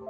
Let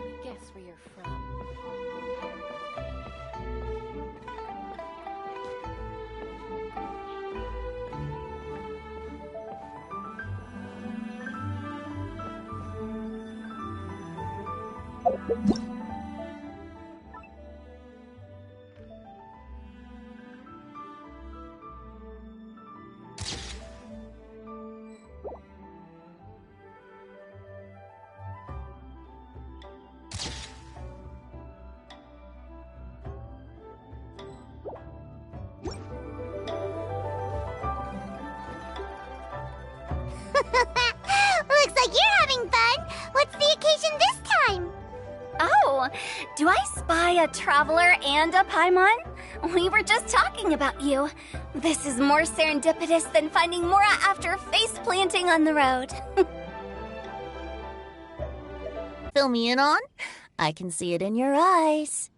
me guess where you're from. Looks like you're having fun. What's the occasion this time? Oh, do I spy a traveler and a Paimon? We were just talking about you. This is more serendipitous than finding Mora after face planting on the road. Fill me in on? I can see it in your eyes.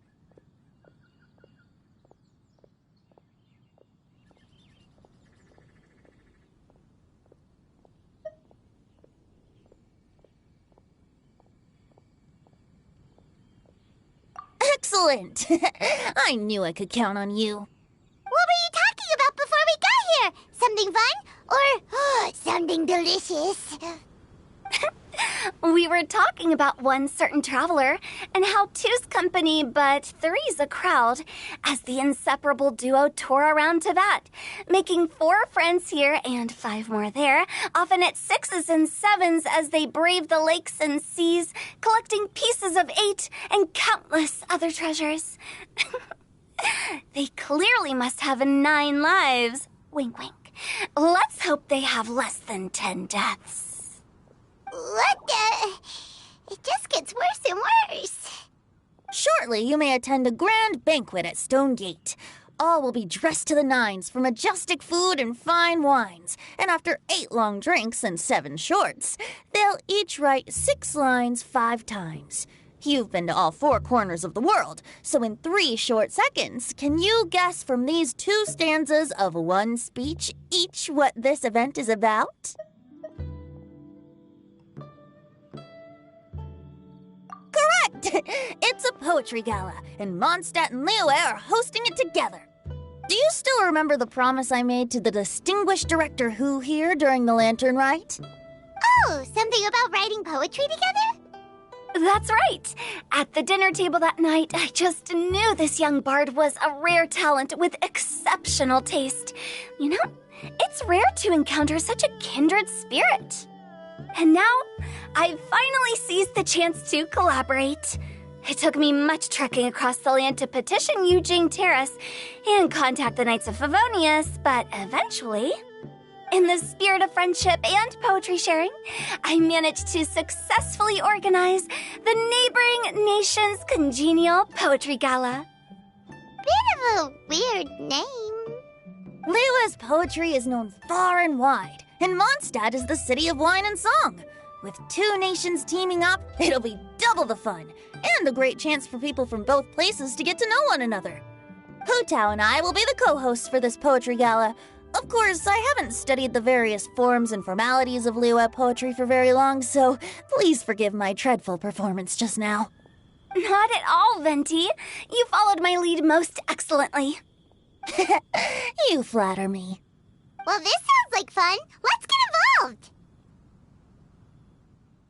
Excellent! I knew I could count on you. What were you talking about before we got here? Something fun? Or something delicious? We were talking about one certain traveler and how two's company but three's a crowd as the inseparable duo tour around Tibet, making 4 friends here and 5 more there, often at 6s and 7s as they brave the lakes and seas, collecting pieces of 8 and countless other treasures. They clearly must have 9 lives. Wink, wink. Let's hope they have less than 10 deaths. What the? It just gets worse and worse. Shortly, you may attend a grand banquet at Stone Gate. All will be dressed to the nines for majestic food and fine wines. And after 8 long drinks and 7 shorts, they'll each write 6 lines 5 times. You've been to all 4 corners of the world, so in 3 short seconds, can you guess from these 2 stanzas of 1 speech each what this event is about? Correct! It's a poetry gala, and Mondstadt and Liyue are hosting it together. Do you still remember the promise I made to the distinguished director Hu here during the Lantern Rite? Oh, something about writing poetry together? That's right. At the dinner table that night, I just knew this young bard was a rare talent with exceptional taste. You know, it's rare to encounter such a kindred spirit. And now, I've finally seized the chance to collaborate. It took me much trekking across the land to petition Eugene Terrace and contact the Knights of Favonius, but eventually, in the spirit of friendship and poetry sharing, I managed to successfully organize the neighboring nation's congenial poetry gala. Bit of a weird name. Liyue's poetry is known far and wide, and Mondstadt is the city of wine and song. With 2 nations teaming up, it'll be double the fun, and a great chance for people from both places to get to know one another. Hu Tao and I will be the co-hosts for this poetry gala. Of course, I haven't studied the various forms and formalities of Liyue poetry for very long, so please forgive my dreadful performance just now. Not at all, Venti. You followed my lead most excellently. You flatter me. Well, this sounds like fun. Let's get solved!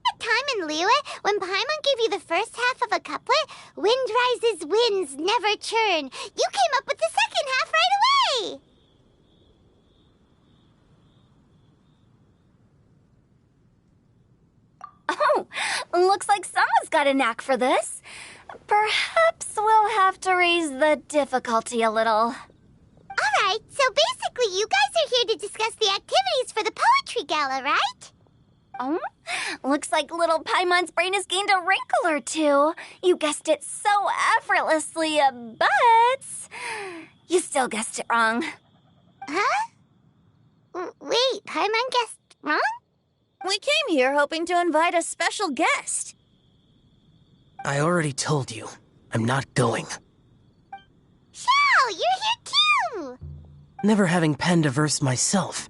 That time in Liyue, when Paimon gave you the first half of a couplet, wind rises, winds never churn, you came up with the second half right away! Oh, looks like someone's got a knack for this. Perhaps we'll have to raise the difficulty a little. Alright, so basically you guys are here to discuss the activities for the poetry gala, right? Oh, looks like little Paimon's brain has gained a wrinkle or two. You guessed it so effortlessly, but you still guessed it wrong. Huh? Wait, Paimon guessed wrong? We came here hoping to invite a special guest. I already told you. I'm not going. Xiao, you're here too! Never having penned a verse myself,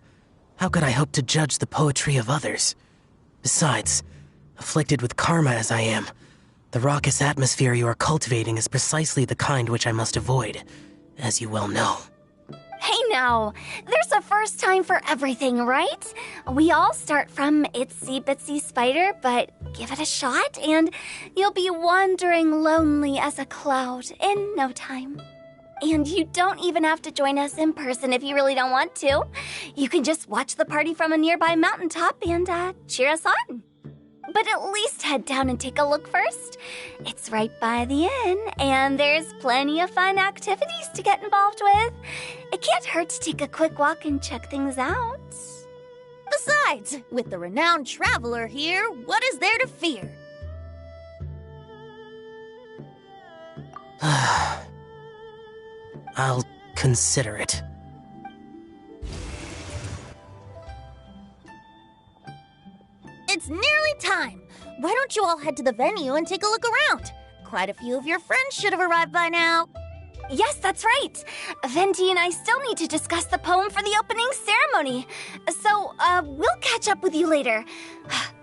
how could I hope to judge the poetry of others? Besides, afflicted with karma as I am, the raucous atmosphere you are cultivating is precisely the kind which I must avoid, as you well know. Hey now, there's a first time for everything, right? We all start from itsy bitsy spider, but give it a shot and you'll be wandering lonely as a cloud in no time. And you don't even have to join us in person if you really don't want to. You can just watch the party from a nearby mountaintop and cheer us on. But at least head down and take a look first. It's right by the inn, and there's plenty of fun activities to get involved with. It can't hurt to take a quick walk and check things out. Besides, with the renowned traveler here, what is there to fear? I'll consider it. It's nearly time. Why don't you all head to the venue and take a look around? Quite a few of your friends should have arrived by now. Yes, that's right. Venti and I still need to discuss the poem for the opening ceremony. So, we'll catch up with you later.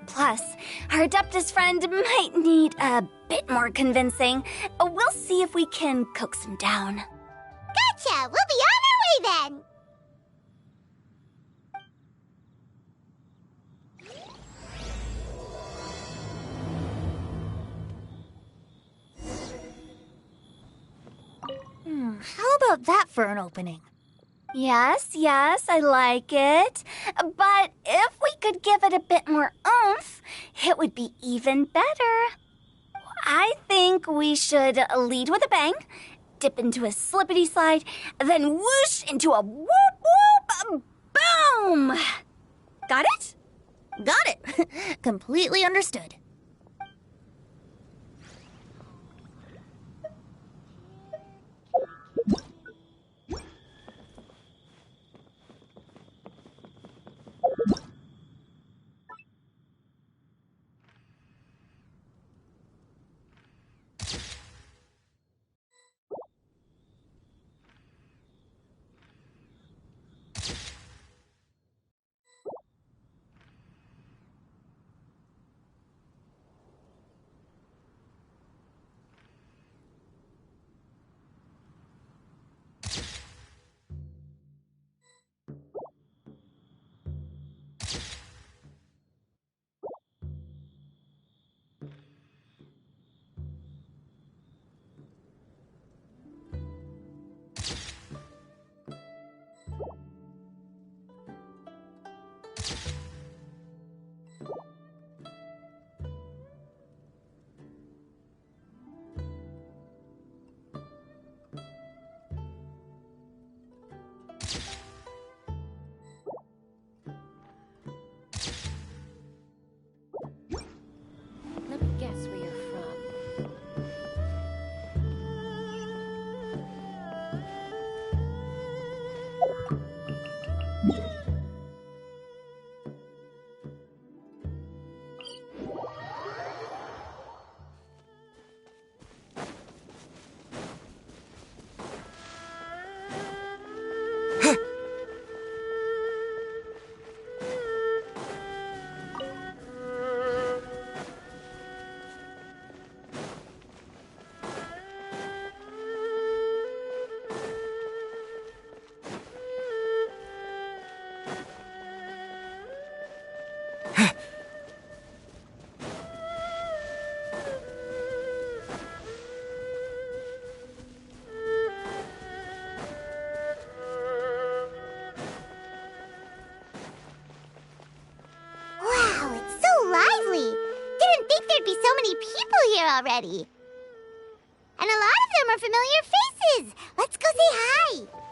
Plus, our Adeptus friend might need a bit more convincing. We'll see if we can coax him down. Gotcha! We'll be on our way then! How about that for an opening? Yes, I like it. But if we could give it a bit more oomph, it would be even better. I think we should lead with a bang, dip into a slippity slide, then whoosh into a whoop whoop boom! Got it? Got it. Completely understood. Let me guess where you're from. here already. And a lot of them are familiar faces. Let's go say hi.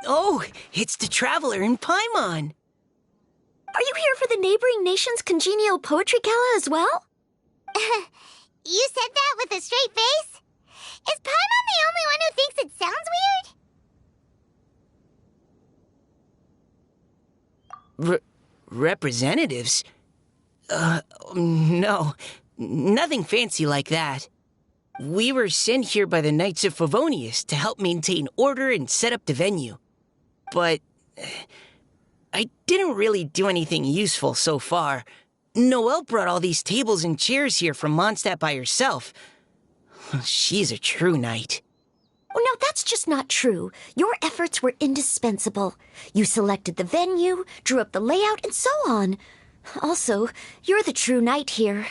Oh, it's the Traveler in Paimon. Are you here for the neighboring nation's congenial poetry gala as well? You said that with a straight face? Is Paimon the only one who thinks it sounds weird? Representatives? No. Nothing fancy like that. We were sent here by the Knights of Favonius to help maintain order and set up the venue. But I didn't really do anything useful so far. Noelle brought all these tables and chairs here from Mondstadt by herself. She's a true knight. Oh, no, that's just not true. Your efforts were indispensable. You selected the venue, drew up the layout, and so on. Also, you're the true knight here.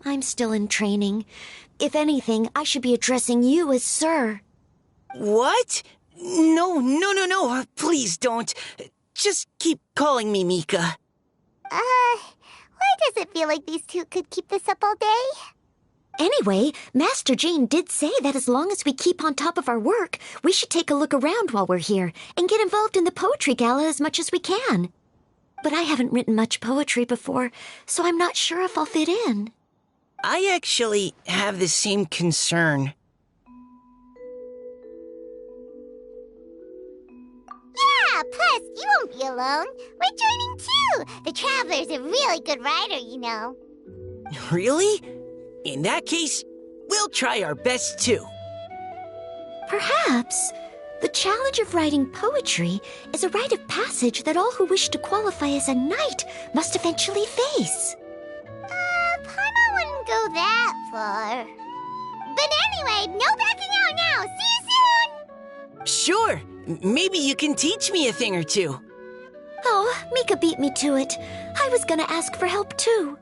I'm still in training. If anything, I should be addressing you as Sir. What? No. Please don't. Just keep calling me Mika. Why does it feel like these two could keep this up all day? Anyway, Master Jane did say that as long as we keep on top of our work, we should take a look around while we're here and get involved in the poetry gala as much as we can. But I haven't written much poetry before, so I'm not sure if I'll fit in. I actually have the same concern. Yeah, plus, you won't be alone. We're joining too. The Traveler's a really good writer, you know. Really? In that case, we'll try our best too. Perhaps the challenge of writing poetry is a rite of passage that all who wish to qualify as a knight must eventually face. Paimon wouldn't go that far. But anyway, no backing out now. See you soon! Sure. Maybe you can teach me a thing or two. Oh, Mika beat me to it. I was gonna ask for help too.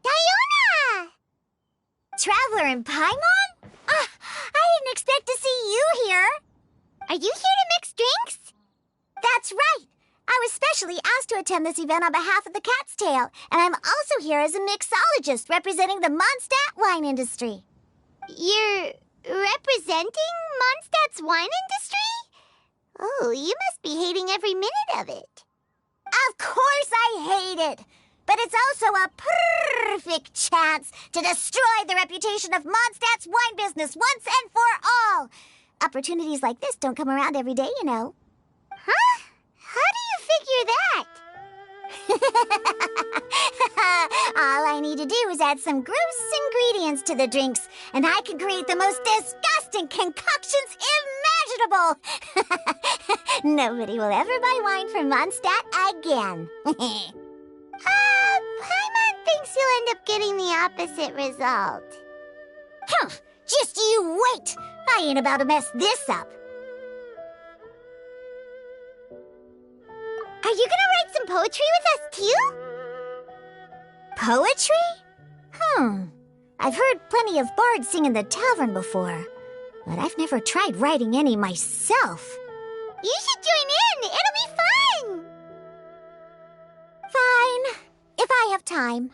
Diona! Traveler in Paimon? I didn't expect to see you here. Are you here to mix drinks? That's right. I was specially asked to attend this event on behalf of the Cat's Tail, and I'm also here as a mixologist representing the Mondstadt wine industry. You're representing Mondstadt's wine industry? Oh, you must be hating every minute of it. Of course I hate it. But it's also a perfect chance to destroy the reputation of Mondstadt's wine business once and for all. Opportunities like this don't come around every day, you know. Huh? How do you figure that? All I need to do is add some gross ingredients to the drinks, and I can create the most disgusting concoctions imaginable. Nobody will ever buy wine from Mondstadt again. Paimon thinks you'll end up getting the opposite result. Huh, just you wait! I ain't about to mess this up. Are you gonna write some poetry with us too? Poetry? I've heard plenty of bards sing in the tavern before, but I've never tried writing any myself. You should join in! It'll be fun! Fine, if I have time.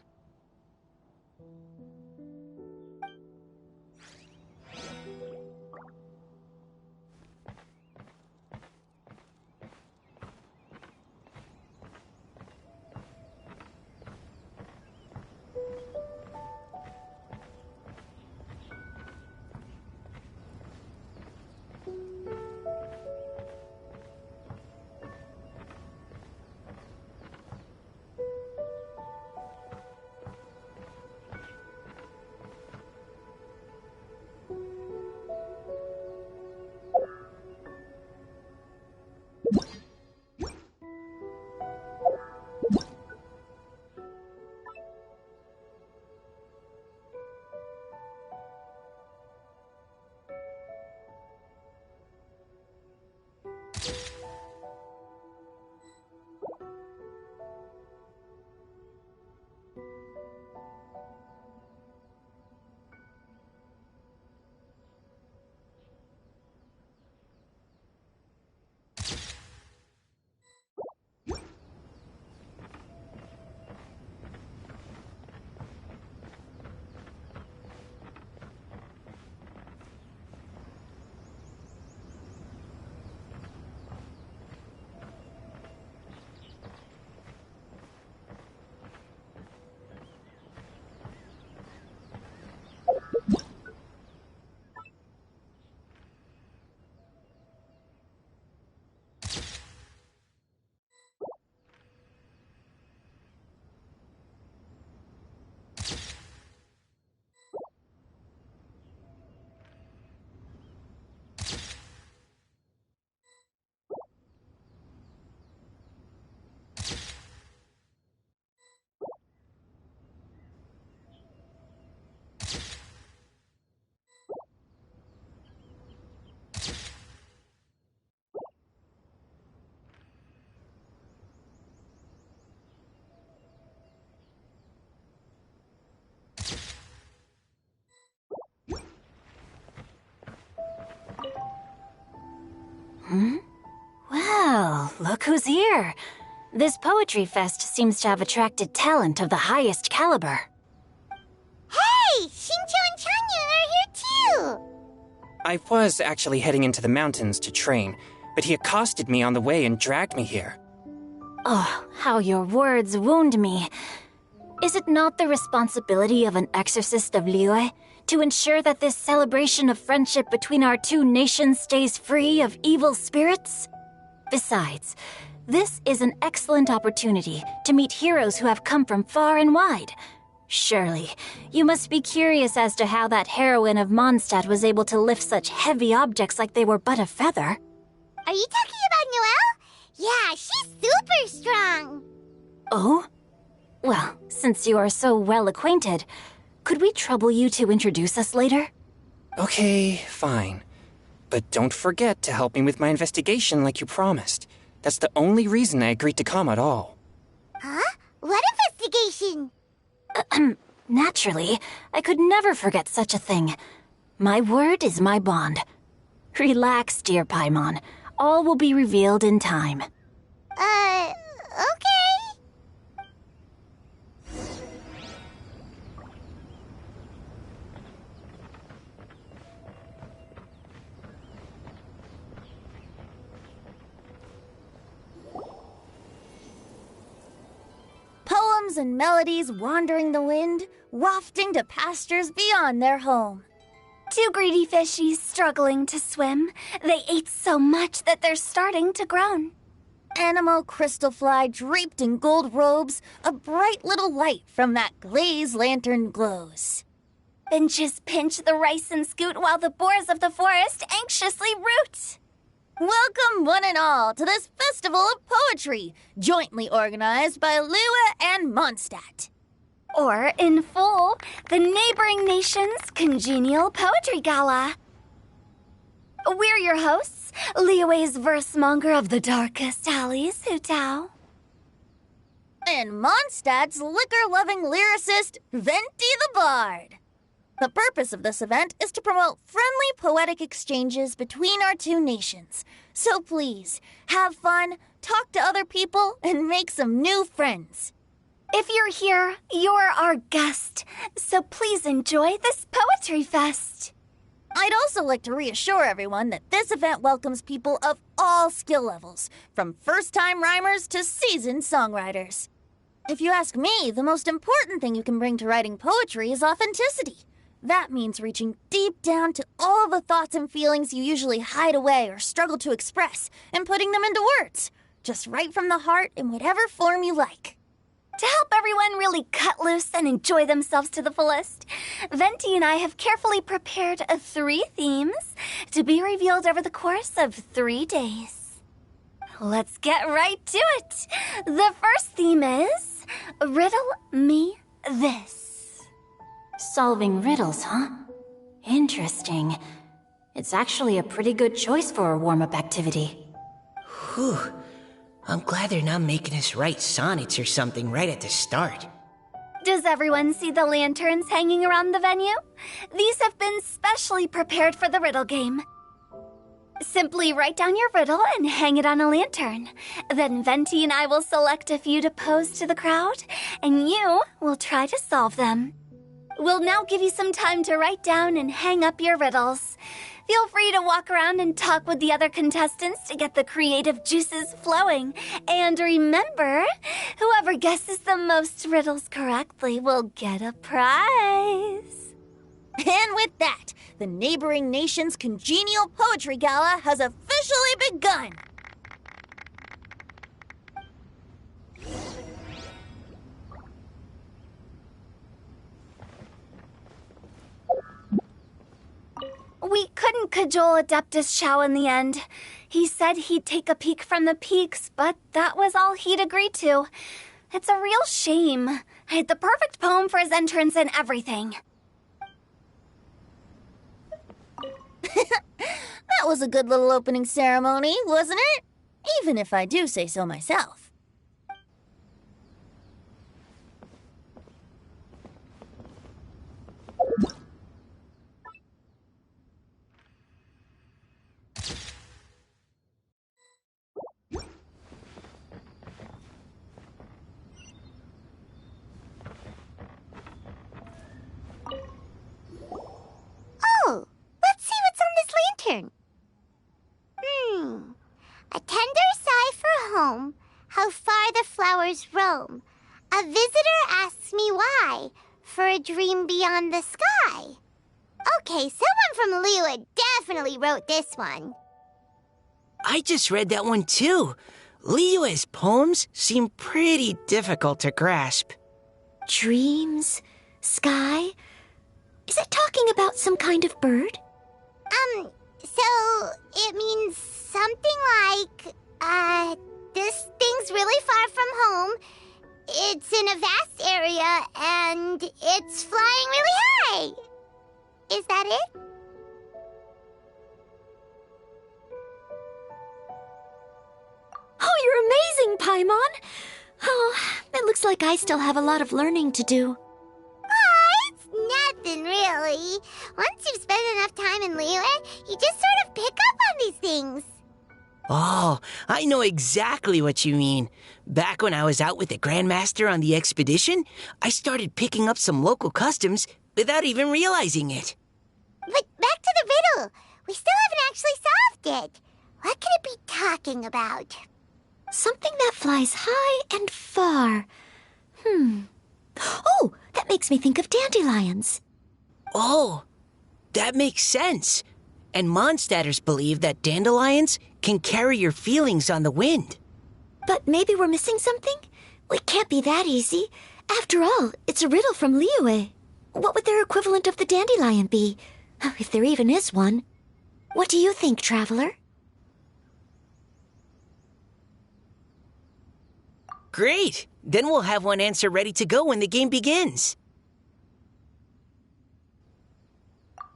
Well, look who's here. This poetry fest seems to have attracted talent of the highest caliber. Hey! Shincho and Chanyu are here too! I was actually heading into the mountains to train, but he accosted me on the way and dragged me here. Oh, how your words wound me. Is it not the responsibility of an exorcist of Liyue to ensure that this celebration of friendship between our two nations stays free of evil spirits? Besides, this is an excellent opportunity to meet heroes who have come from far and wide. Surely, you must be curious as to how that heroine of Mondstadt was able to lift such heavy objects like they were but a feather. Are you talking about Noelle? Yeah, she's super strong! Oh? Well, since you are so well acquainted, could we trouble you to introduce us later? Okay, fine. But don't forget to help me with my investigation like you promised. That's the only reason I agreed to come at all. Huh? What investigation? Naturally, I could never forget such a thing. My word is my bond. Relax, dear Paimon. All will be revealed in time. Okay. Poems and melodies wandering the wind, wafting to pastures beyond their home. Two greedy fishies struggling to swim. They ate so much that they're starting to groan. Animal crystal fly draped in gold robes, a bright little light from that glazed lantern glows. Benches pinch the rice and scoot while the boars of the forest anxiously root. Welcome one and all to this festival of poetry, jointly organized by Liyue and Mondstadt. Or, in full, the neighboring nation's congenial poetry gala. We're your hosts, Liyue's verse-monger of the darkest alleys, Hutao. And Mondstadt's liquor-loving lyricist, Venti the Bard. The purpose of this event is to promote friendly poetic exchanges between our two nations. So please, have fun, talk to other people, and make some new friends. If you're here, you're our guest, so please enjoy this poetry fest. I'd also like to reassure everyone that this event welcomes people of all skill levels, from first-time rhymers to seasoned songwriters. If you ask me, the most important thing you can bring to writing poetry is authenticity. That means reaching deep down to all of the thoughts and feelings you usually hide away or struggle to express, and putting them into words. Just right from the heart in whatever form you like. To help everyone really cut loose and enjoy themselves to the fullest, Venti and I have carefully prepared 3 themes to be revealed over the course of 3 days. Let's get right to it. The first theme is Riddle Me This. Solving riddles, huh? Interesting. It's actually a pretty good choice for a warm-up activity. Whew. I'm glad they're not making us write sonnets or something right at the start. Does everyone see the lanterns hanging around the venue? These have been specially prepared for the riddle game. Simply write down your riddle and hang it on a lantern. Then Venti and I will select a few to pose to the crowd, and you will try to solve them. We'll now give you some time to write down and hang up your riddles. Feel free to walk around and talk with the other contestants to get the creative juices flowing. And remember, whoever guesses the most riddles correctly will get a prize. And with that, the neighboring nation's congenial poetry gala has officially begun. We couldn't cajole Adeptus Shao in the end. He said he'd take a peek from the peaks, but that was all he'd agreed to. It's a real shame. I had the perfect poem for his entrance and everything. That was a good little opening ceremony, wasn't it? Even if I do say so myself. Oh, let's see what's on this lantern. A tender sigh for home, how far the flowers roam. A visitor asks me why, for a dream beyond the sky. Okay, someone from Liyue definitely wrote this one. I just read that one too. Liyue's poems seem pretty difficult to grasp. Dreams? Sky? Is it talking about some kind of bird? So it means something like, this thing's really far from home. It's in a vast area, and it's flying really high. Is that it? Oh, you're amazing, Paimon! Oh, it looks like I still have a lot of learning to do. It's nothing really. Once you've spent enough time in Liyue, you just sort of pick up on these things. Oh, I know exactly what you mean. Back when I was out with the Grandmaster on the expedition, I started picking up some local customs without even realizing it. But back to the riddle. We still haven't actually solved it. What could it be talking about? Something that flies high and far. Oh, that makes me think of dandelions. Oh, that makes sense. And Mondstadters believe that dandelions can carry your feelings on the wind. But maybe we're missing something? It can't be that easy. After all, it's a riddle from Liyue. What would their equivalent of the dandelion be? If there even is one. What do you think, Traveler? Great! Then we'll have one answer ready to go when the game begins.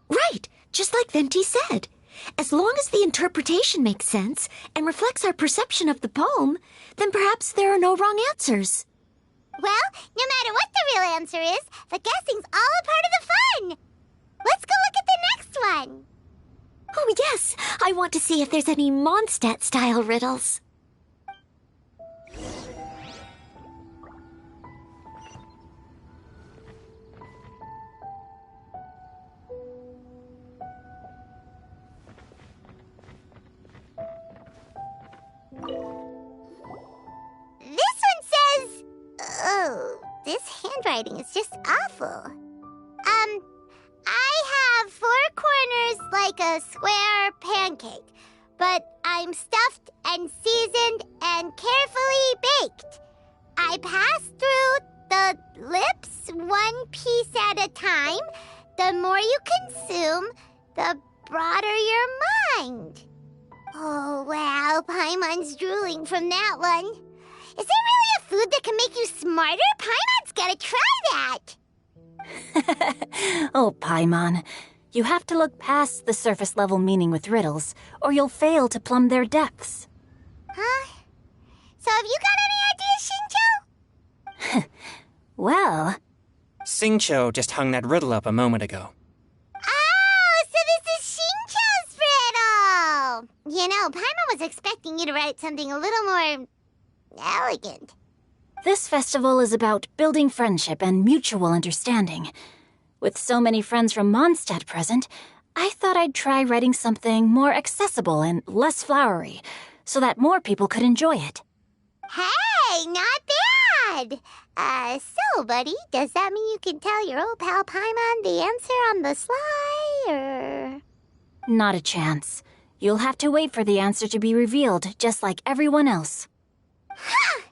Right, just like Venti said. As long as the interpretation makes sense and reflects our perception of the poem, then perhaps there are no wrong answers. Well, no matter what the real answer is, the guessing's all a part of the fun. Let's go look at the next one. Oh, yes, I want to see if there's any Mondstadt-style riddles. This one says... Oh, this handwriting is just awful. I have 4 corners like a square pancake, but I'm stuffed and seasoned and carefully baked. I pass through the lips 1 piece at a time. The more you consume, the broader your mind. Oh, wow, Paimon's drooling from that one. Is there really a food that can make you smarter? Paimon's gotta try that. Oh, Paimon, you have to look past the surface-level meaning with riddles, or you'll fail to plumb their depths. Huh? So have you got any ideas, Shinjo? Well... Xingqiu just hung that riddle up a moment ago. Oh, so this is Shinjo's riddle! You know, Paimon was expecting you to write something a little more... elegant. This festival is about building friendship and mutual understanding. With so many friends from Mondstadt present, I thought I'd try writing something more accessible and less flowery, so that more people could enjoy it. Hey, not bad! So, buddy, does that mean you can tell your old pal Paimon the answer on the sly, or...? Not a chance. You'll have to wait for the answer to be revealed, just like everyone else. Ha!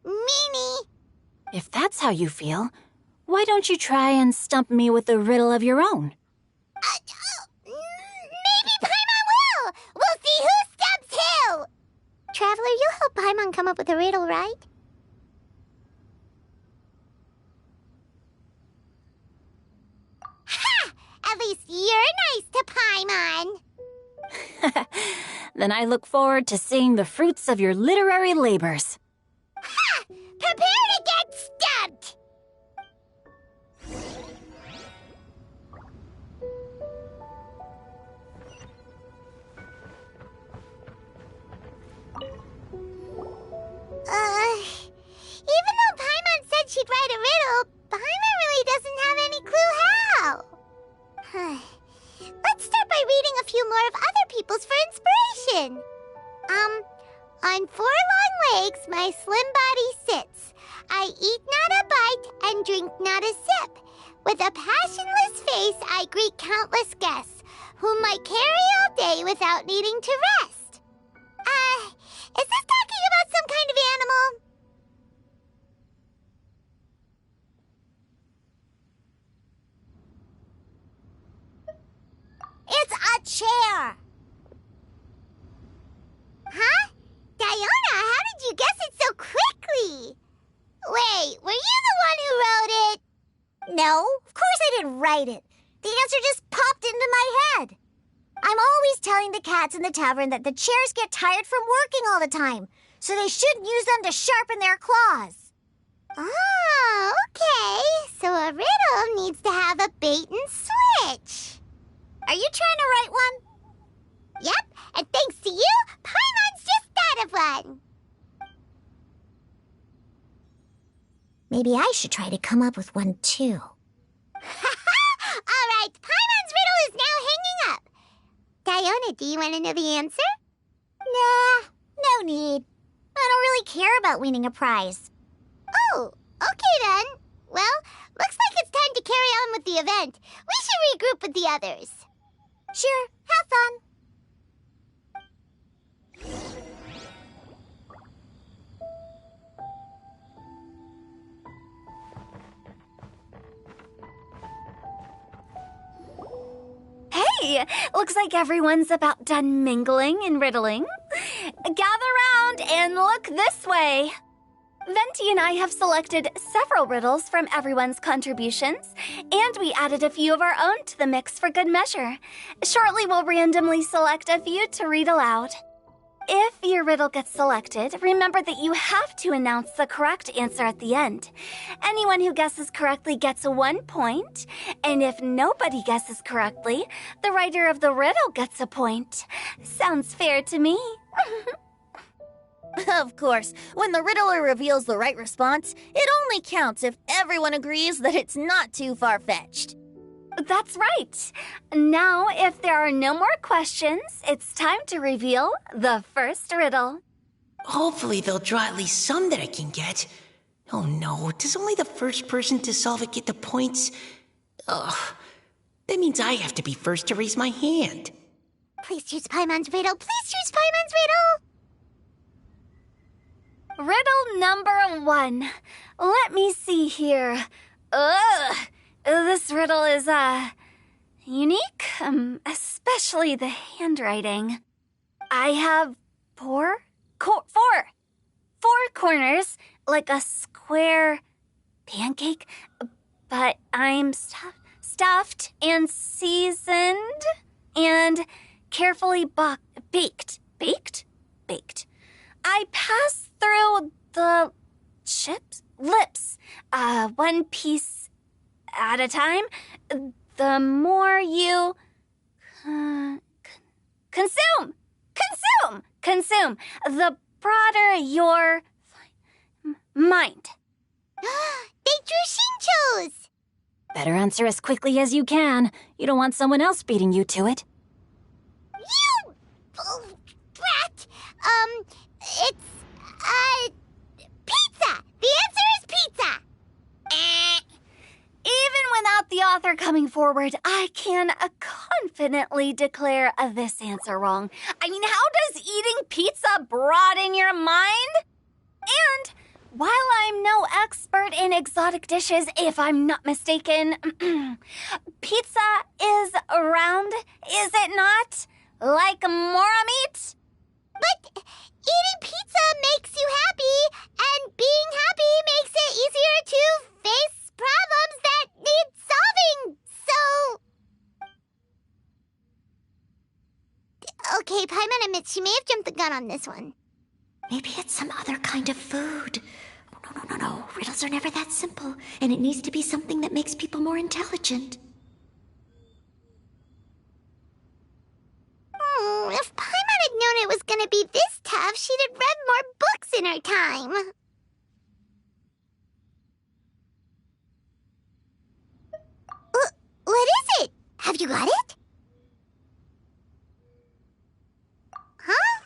Meanie! If that's how you feel, why don't you try and stump me with a riddle of your own? Maybe Paimon will! We'll see who stumps who! Traveler, you'll help Paimon come up with a riddle, right? Ha! At least you're nice to Paimon! Then I look forward to seeing the fruits of your literary labors. Ha! Prepare to get stumped! Even though Paimon said she'd write a riddle, Paimon really doesn't have any clue how. Let's start by reading a few more of other people's for inspiration. On 4 long legs my slim body sits. I eat not a bite and drink not a sip. With a passionless face I greet countless guests, whom I carry all day without needing to rest. Is this talking about some kind of animal? It's a chair. Huh? Diona, how did you guess it so quickly? Wait, were you the one who wrote it? No, of course I didn't write it. The answer just popped into my head. I'm always telling the cats in the tavern that the chairs get tired from working all the time, so they shouldn't use them to sharpen their claws. Oh, okay. So a riddle needs to have a bait and switch. Are you trying to write one? Yep, and thanks to you, Paimon's just thought of one. Maybe I should try to come up with one, too. All right, Paimon's riddle is now hanging up. Diona, do you want to know the answer? Nah, no need. I don't really care about winning a prize. Oh, okay then. Well, looks like it's time to carry on with the event. We should regroup with the others. Sure, have fun. Hey, looks like everyone's about done mingling and riddling. Gather round and look this way. Venti and I have selected several riddles from everyone's contributions, and we added a few of our own to the mix for good measure. Shortly, we'll randomly select a few to read aloud. If your riddle gets selected, remember that you have to announce the correct answer at the end. Anyone who guesses correctly gets 1 point, and if nobody guesses correctly, the writer of the riddle gets a point. Sounds fair to me. Of course, when the riddler reveals the right response, it only counts if everyone agrees that it's not too far-fetched. That's right. Now, if there are no more questions, it's time to reveal the first riddle. Hopefully they'll draw at least some that I can get. Oh no, does only the first person to solve it get the points? Ugh, that means I have to be first to raise my hand. Please choose Paimon's riddle. Please choose Paimon's riddle. Riddle number 1. Let me see here. Ugh, this riddle is, unique, especially the handwriting. I have four corners, like a square pancake, but I'm stuffed and seasoned and carefully baked. Baked. I pass through the lips, one piece at a time. The more you consume, the broader your mind. They drew Shinchos! Better answer as quickly as you can. You don't want someone else beating you to it. You brat! It's, pizza! The answer is pizza! Even without the author coming forward, I can confidently declare this answer wrong. I mean, how does eating pizza broaden your mind? And while I'm no expert in exotic dishes, if I'm not mistaken, pizza is round, is it not? Like mora meat? But eating pizza makes you happy, and being happy makes it easier to face problems that need solving, so... Okay, Paimon admits she may have jumped the gun on this one. Maybe it's some other kind of food. Oh, no. Riddles are never that simple, and it needs to be something that makes people more intelligent. If Paimon had known it was gonna be this tough, she'd have read more books in her time. What is it? Have you got it? Huh?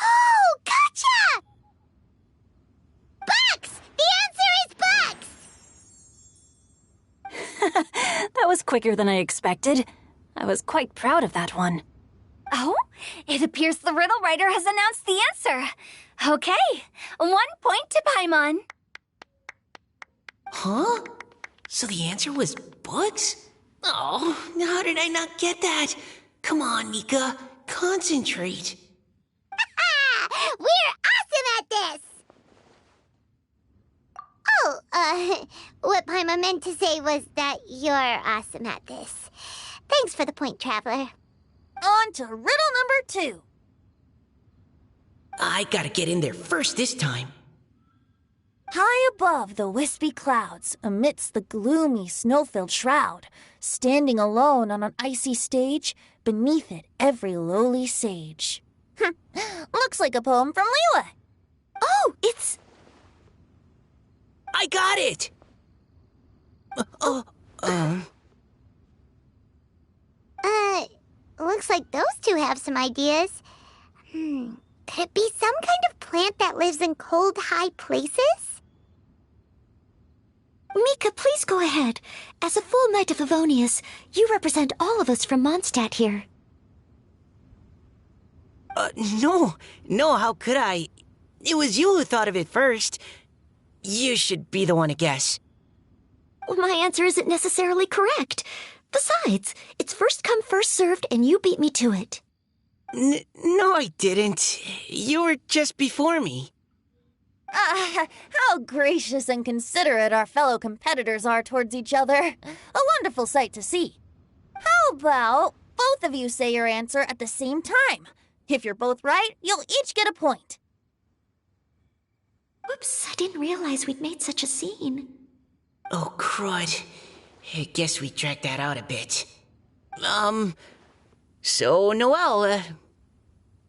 Oh, gotcha! Bucks! The answer is bucks! That was quicker than I expected. I was quite proud of that one. Oh, it appears the riddle writer has announced the answer. Okay, 1 point to Paimon. Huh? So the answer was bugs? Oh, how did I not get that? Come on, Mika, concentrate. We're awesome at this! Oh, what Paimon meant to say was that you're awesome at this. Thanks for the point, Traveler. On to riddle number 2. I gotta get in there first this time. High above the wispy clouds, amidst the gloomy snow-filled shroud, standing alone on an icy stage, beneath it every lowly sage. Looks like a poem from Liyue. Oh, it's... I got it! Looks like those two have some ideas. Could it be some kind of plant that lives in cold, high places? Mika, please go ahead. As a full knight of Favonius, you represent all of us from Mondstadt here. No, how could I? It was you who thought of it first. You should be the one to guess. Well, my answer isn't necessarily correct. Besides, it's first come, first served, and you beat me to it. No, I didn't. You were just before me. How gracious and considerate our fellow competitors are towards each other. A wonderful sight to see. How about both of you say your answer at the same time? If you're both right, you'll each get a point. Whoops, I didn't realize we'd made such a scene. Oh, crud. I guess we dragged that out a bit. So, Noelle,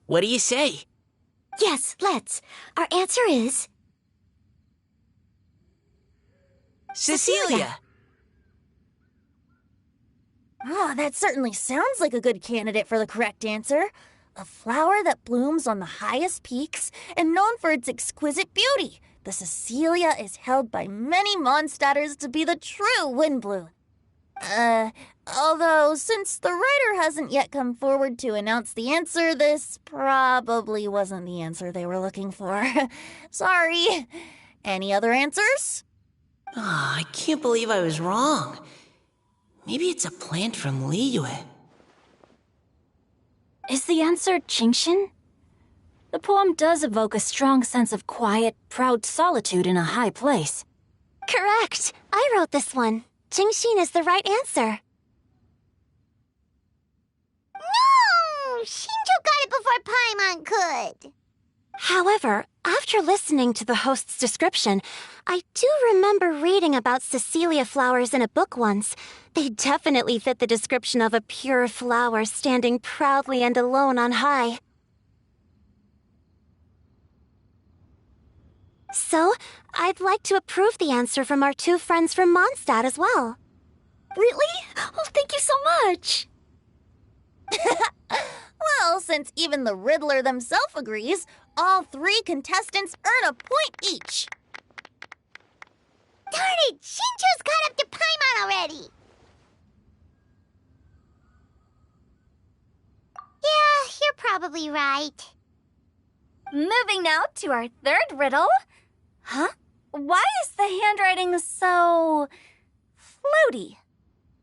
what do you say? Yes, let's. Our answer is... Cecilia! Ah, that certainly sounds like a good candidate for the correct answer. A flower that blooms on the highest peaks and known for its exquisite beauty. The Cecilia is held by many Mondstadters to be the true Windblue. Although, since the writer hasn't yet come forward to announce the answer, this probably wasn't the answer they were looking for. Sorry. Any other answers? Ah, I can't believe I was wrong. Maybe it's a plant from Liyue. Is the answer Genshin? The poem does evoke a strong sense of quiet, proud solitude in a high place. Correct. I wrote this one. Genshin is the right answer. No! Shinjo got it before Paimon could. However, after listening to the host's description, I do remember reading about Cecilia flowers in a book once. They definitely fit the description of a pure flower standing proudly and alone on high. So, I'd like to approve the answer from our two friends from Mondstadt as well. Really? Oh, thank you so much. Well, since even the Riddler themselves agrees, all three contestants earn a point each. Darn it! Shinjo's caught up to Paimon already! Yeah, you're probably right. Moving now to our third riddle. Huh? Why is the handwriting so... floaty?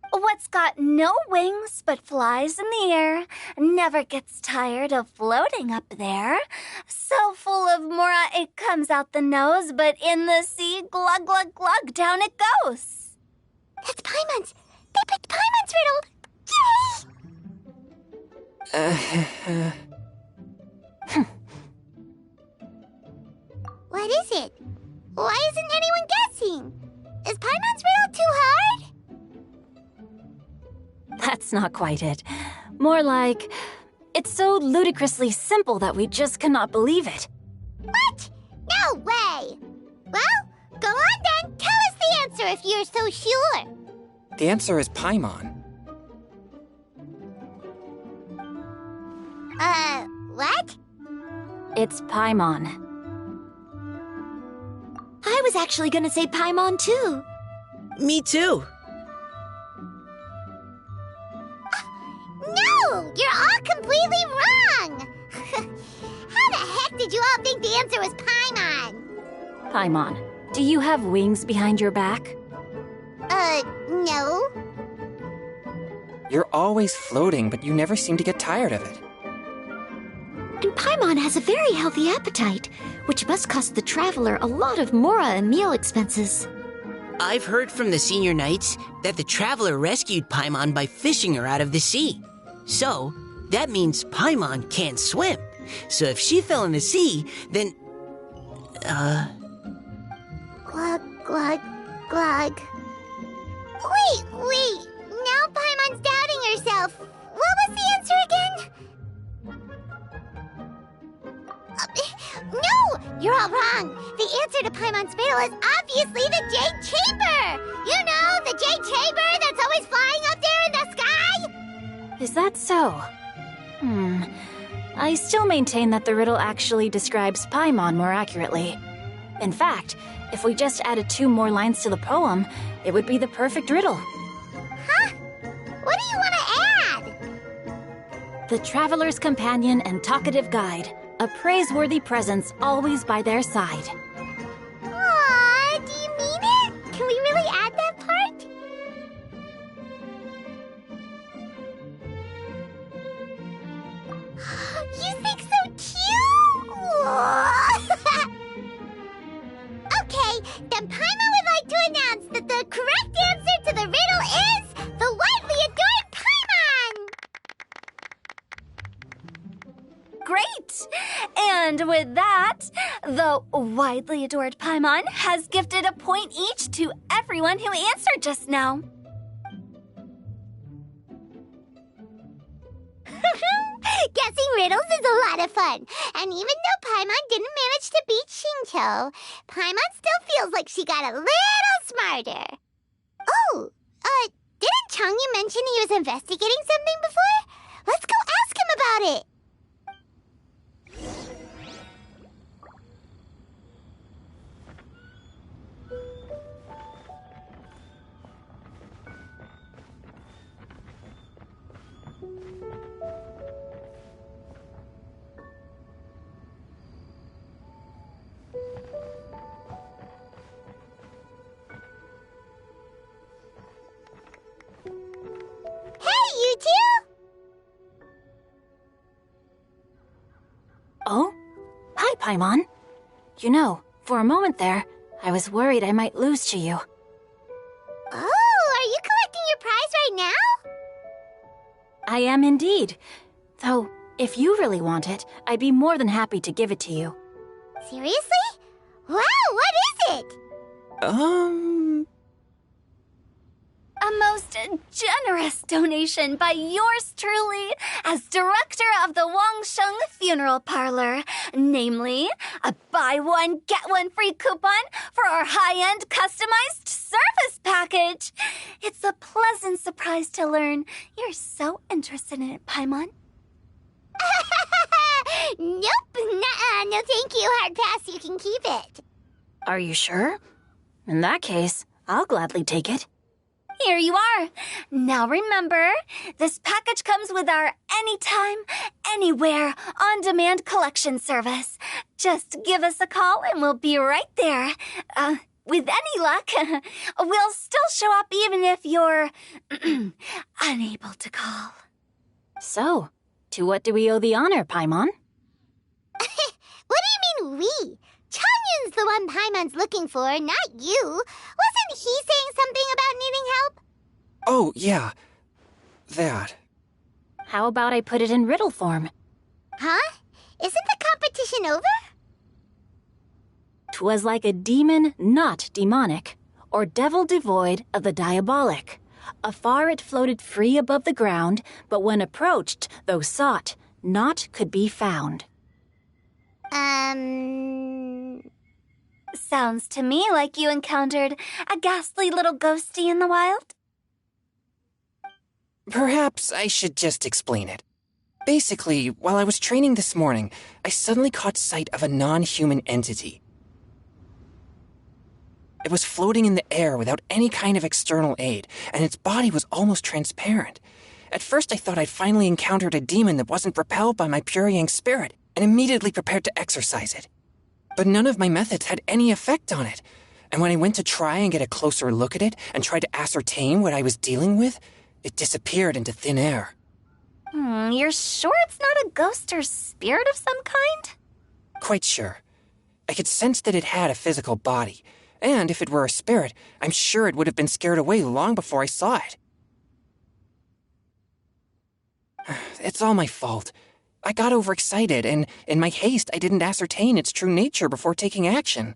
What's got no wings but flies in the air, never gets tired of floating up there. So full of mora it comes out the nose, but in the sea, glug, glug, glug, down it goes. That's Paimon's! They picked Paimon's riddle! Yay! What is it? Why isn't anyone guessing? Is Paimon's riddle too hard? That's not quite it. More like, it's so ludicrously simple that we just cannot believe it. What? No way! Well, go on then. Tell us the answer if you're so sure. The answer is Paimon. What? It's Paimon. I was actually gonna say Paimon too. Me too. No! You're all completely wrong! How the heck did you all think the answer was Paimon? Paimon, do you have wings behind your back? No. You're always floating, but you never seem to get tired of it. And Paimon has a very healthy appetite, which must cost the traveler a lot of mora and meal expenses. I've heard from the senior knights that the traveler rescued Paimon by fishing her out of the sea. So, that means Paimon can't swim. So if she fell in the sea, then... Glug, glug, glug. Wait! Now Paimon's doubting herself. What was the answer again? No! You're all wrong. The answer to Paimon's riddle is obviously the Jade Chamber! You know, the Jade Chamber that's always flying up there in the sky? Is that so? I still maintain that the riddle actually describes Paimon more accurately. In fact, if we just added 2 more lines to the poem, it would be the perfect riddle. Huh? What do you want to add? The traveler's companion and talkative guide, a praiseworthy presence always by their side. Aw, do you mean it? Can we really add that part? You think so cute! Okay, then Paimon would like to announce that the correct answer to the riddle is the widely adored Paimon! Great! And with that, the widely adored Paimon has gifted a point each to everyone who answered just now. Guessing riddles is a lot of fun. And even though Paimon didn't manage to beat Shinto, Paimon still feels like she got a little smarter. Oh, didn't Changyu mention he was investigating something before? Let's go ask him about it. You two? Oh? Hi, Paimon. You know, for a moment there, I was worried I might lose to you. Oh, are you collecting your prize right now? I am indeed. Though, if you really want it, I'd be more than happy to give it to you. Seriously? Wow, what is it? A most generous donation by yours truly as director of the Wangsheng Funeral Parlor. Namely, a buy one, get one free coupon for our high-end customized service package. It's a pleasant surprise to learn you're so interested in it, Paimon. Nope, nuh-uh, no thank you, hard pass, you can keep it. Are you sure? In that case, I'll gladly take it. Here you are. Now remember, this package comes with our anytime, anywhere, on-demand collection service. Just give us a call and we'll be right there. With any luck, we'll still show up even if you're unable to call. So, to what do we owe the honor, Paimon? What do you mean we? Changyun's the one Paimon's looking for, not you. Wasn't he saying something about needing help? Oh, yeah. That. How about I put it in riddle form? Huh? Isn't the competition over? 'Twas like a demon not demonic, or devil devoid of the diabolic. Afar it floated free above the ground, but when approached, though sought, naught could be found. Sounds to me like you encountered a ghastly little ghosty in the wild. Perhaps I should just explain it. Basically, while I was training this morning, I suddenly caught sight of a non-human entity. It was floating in the air without any kind of external aid, and its body was almost transparent. At first I thought I'd finally encountered a demon that wasn't repelled by my pure yang spirit, and immediately prepared to exorcise it. But none of my methods had any effect on it, and when I went to try and get a closer look at it and try to ascertain what I was dealing with, it disappeared into thin air. You're sure it's not a ghost or spirit of some kind? Quite sure. I could sense that it had a physical body, and if it were a spirit, I'm sure it would have been scared away long before I saw it. It's all my fault. I got overexcited, and in my haste, I didn't ascertain its true nature before taking action.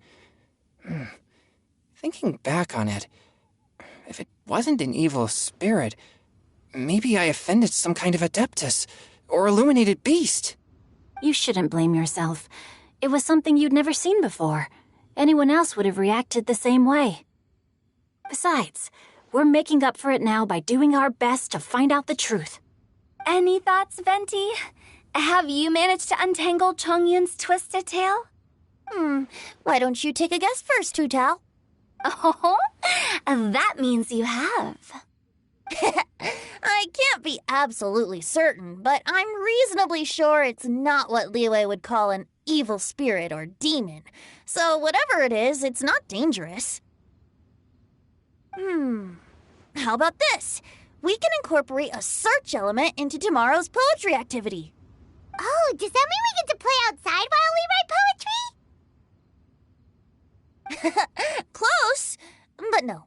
Thinking back on it, if it wasn't an evil spirit, maybe I offended some kind of adeptus or illuminated beast. You shouldn't blame yourself. It was something you'd never seen before. Anyone else would have reacted the same way. Besides, we're making up for it now by doing our best to find out the truth. Any thoughts, Venti? Have you managed to untangle Chongyun's twisted tail? Why don't you take a guess first, Tutao? Oh, that means you have. I can't be absolutely certain, but I'm reasonably sure it's not what Liyue would call an evil spirit or demon. So whatever it is, it's not dangerous. How about this? We can incorporate a search element into tomorrow's poetry activity. Oh, does that mean we get to play outside while we write poetry? Close, but no.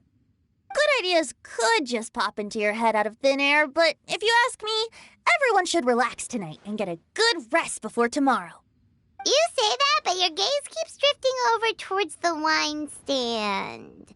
Good ideas could just pop into your head out of thin air, but if you ask me, everyone should relax tonight and get a good rest before tomorrow. You say that, but your gaze keeps drifting over towards the wine stand.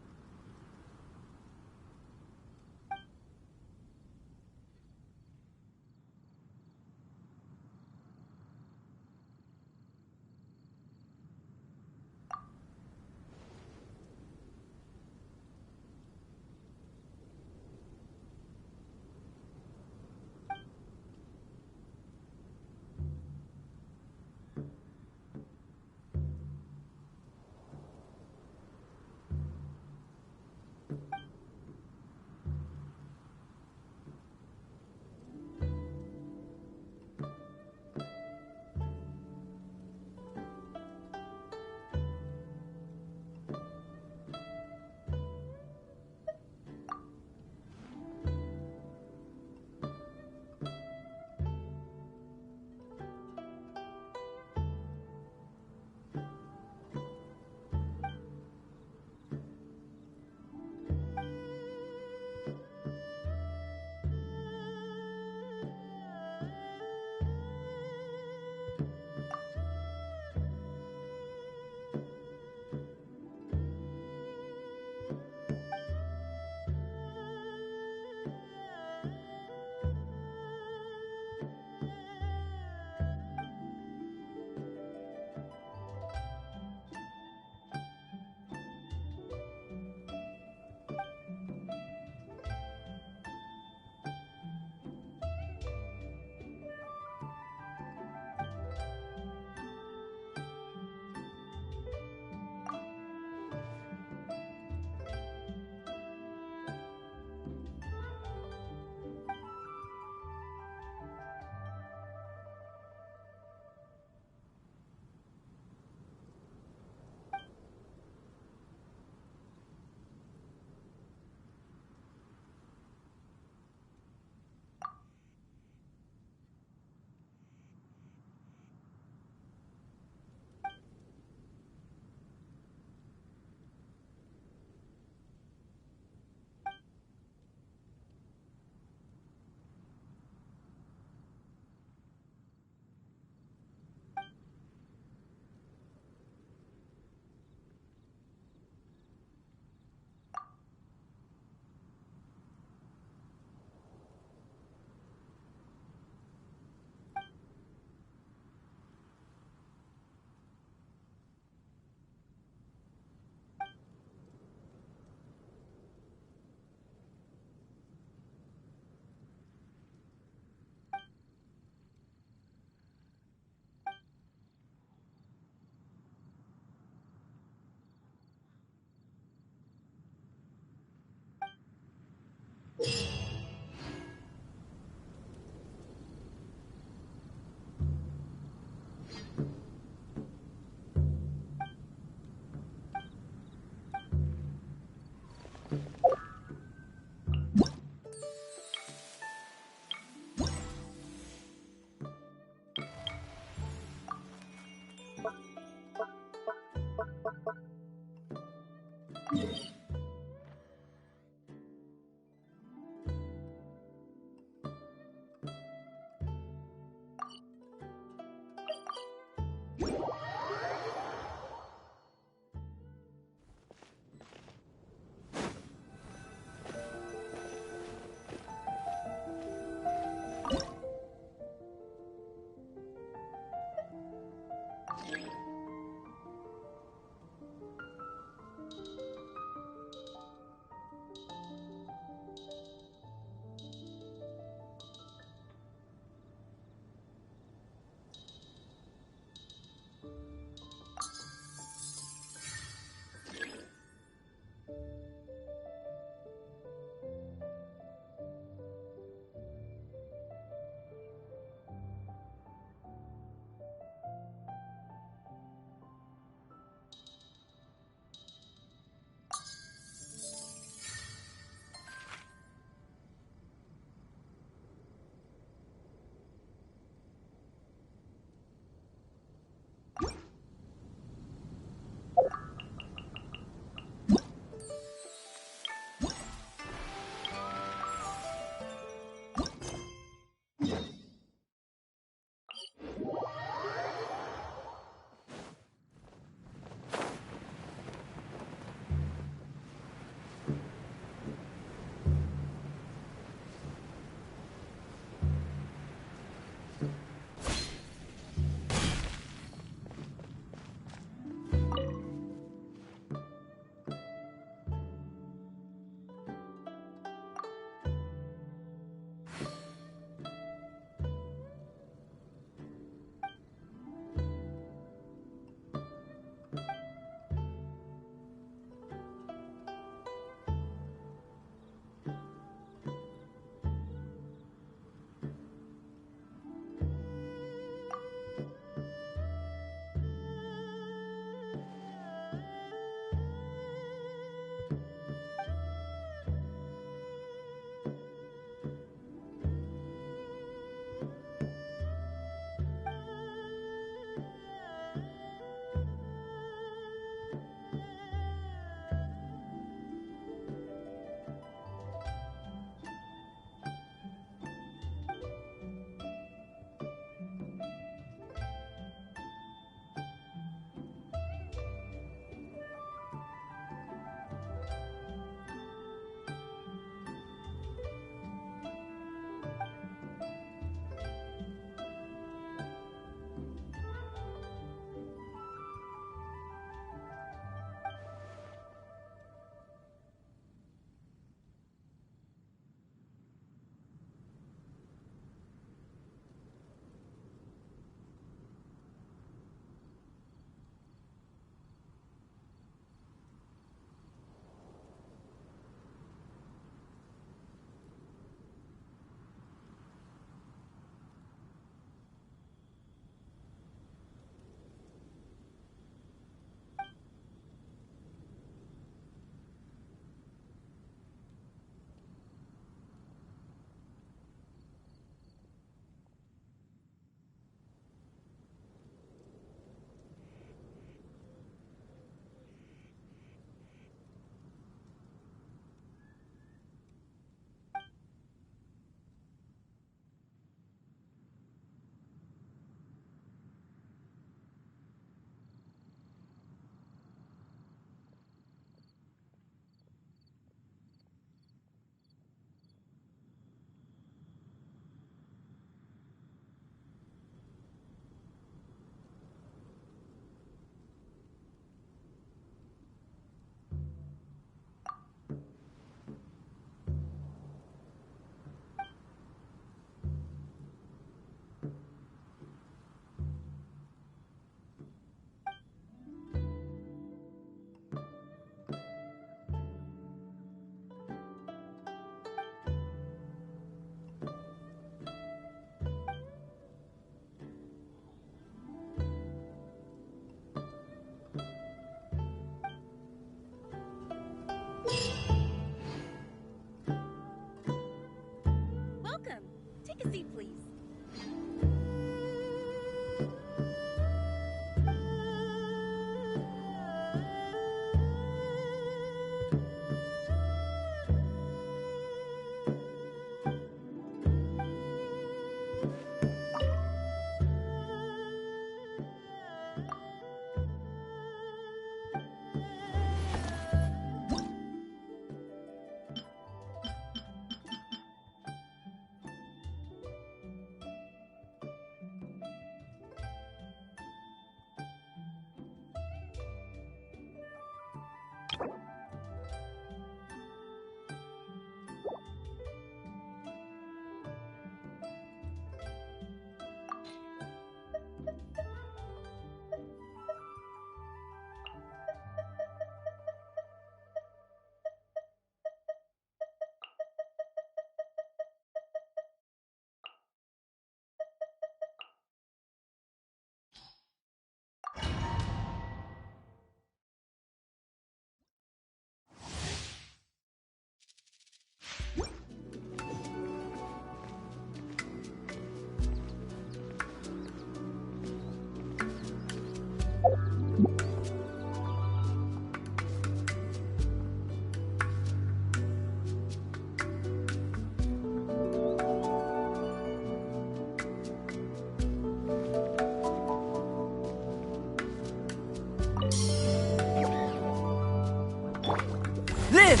Live!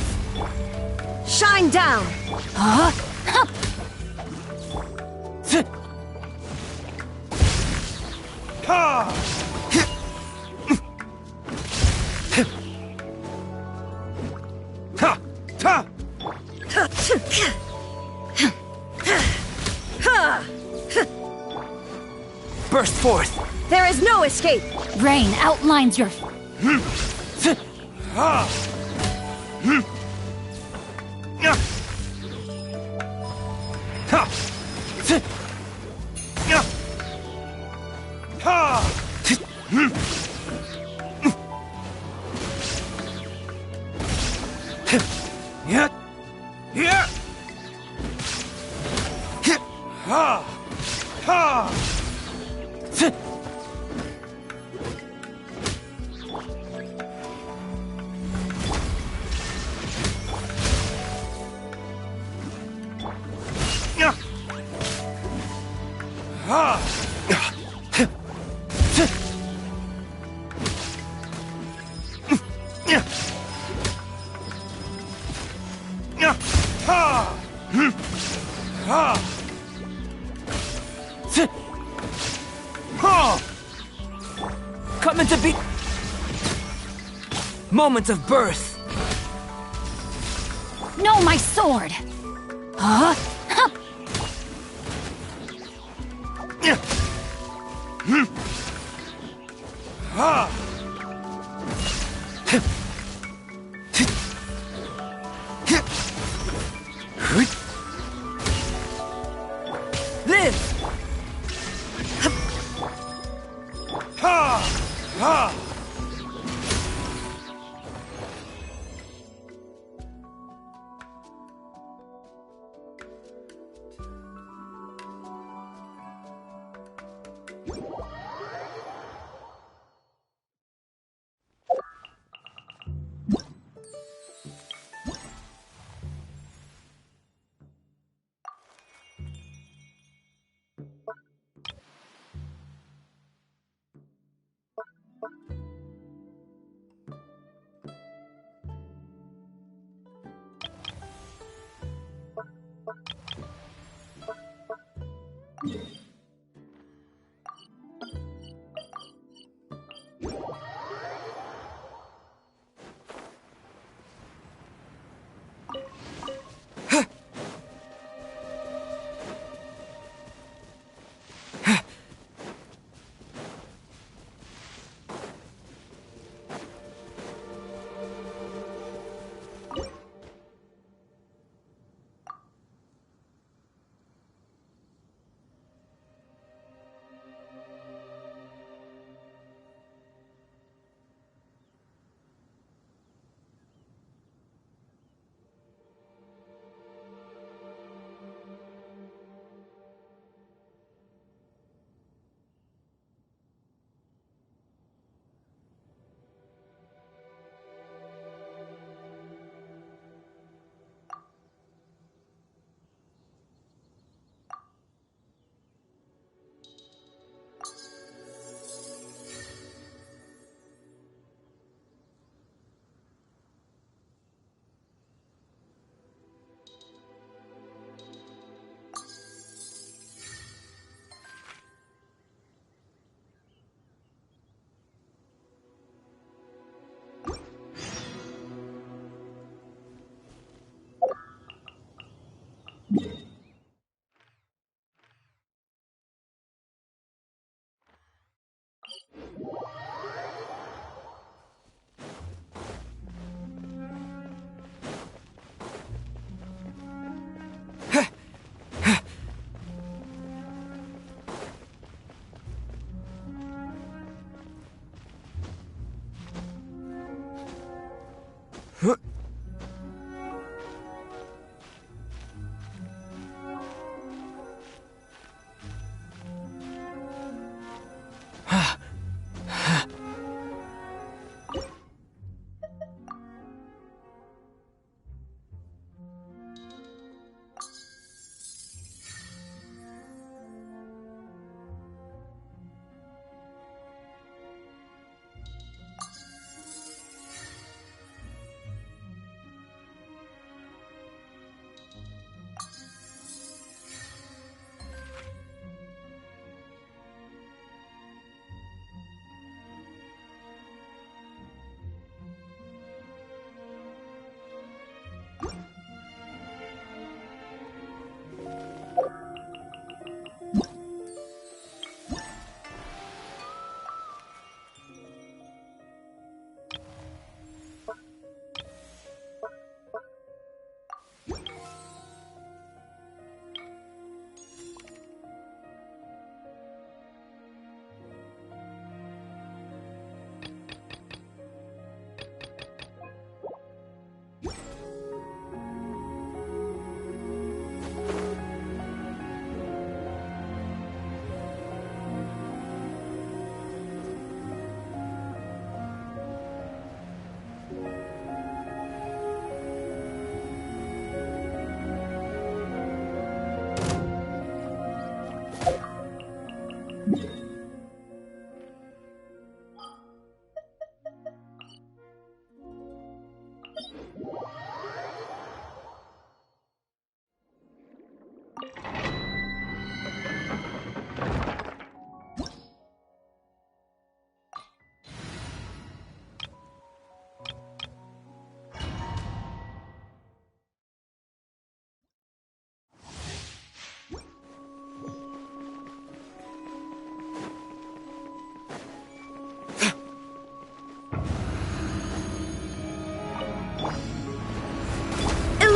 Shine down! Huh? Burst forth! There is no escape! Rain outlines your... Coming to be... Moment of birth. No, my sword! Huh? Live!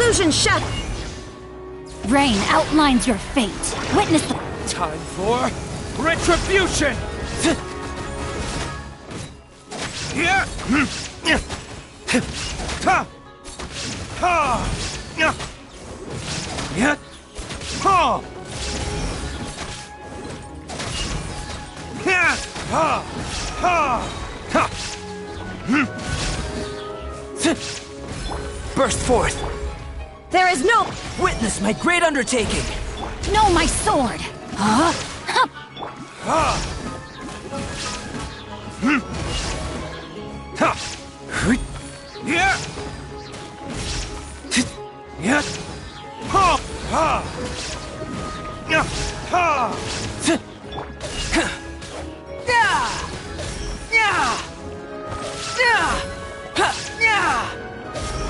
illusion, chef! Rain outlines your fate. Witness the... Time for retribution! Yeah! Ha! Ha! Yeah! Yeah! Ha! Yeah! Ha! Ha! Ha! Burst forth! There is no... Witness my great undertaking! No, my sword! Huh? Ha! Ha! Yeah! Yeah! Ha! Ha! Yeah! Ha! Yeah! Yeah! Yeah! Ha! Yeah!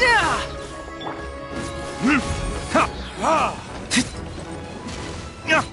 Yeah! Ha! Ha! Yeah!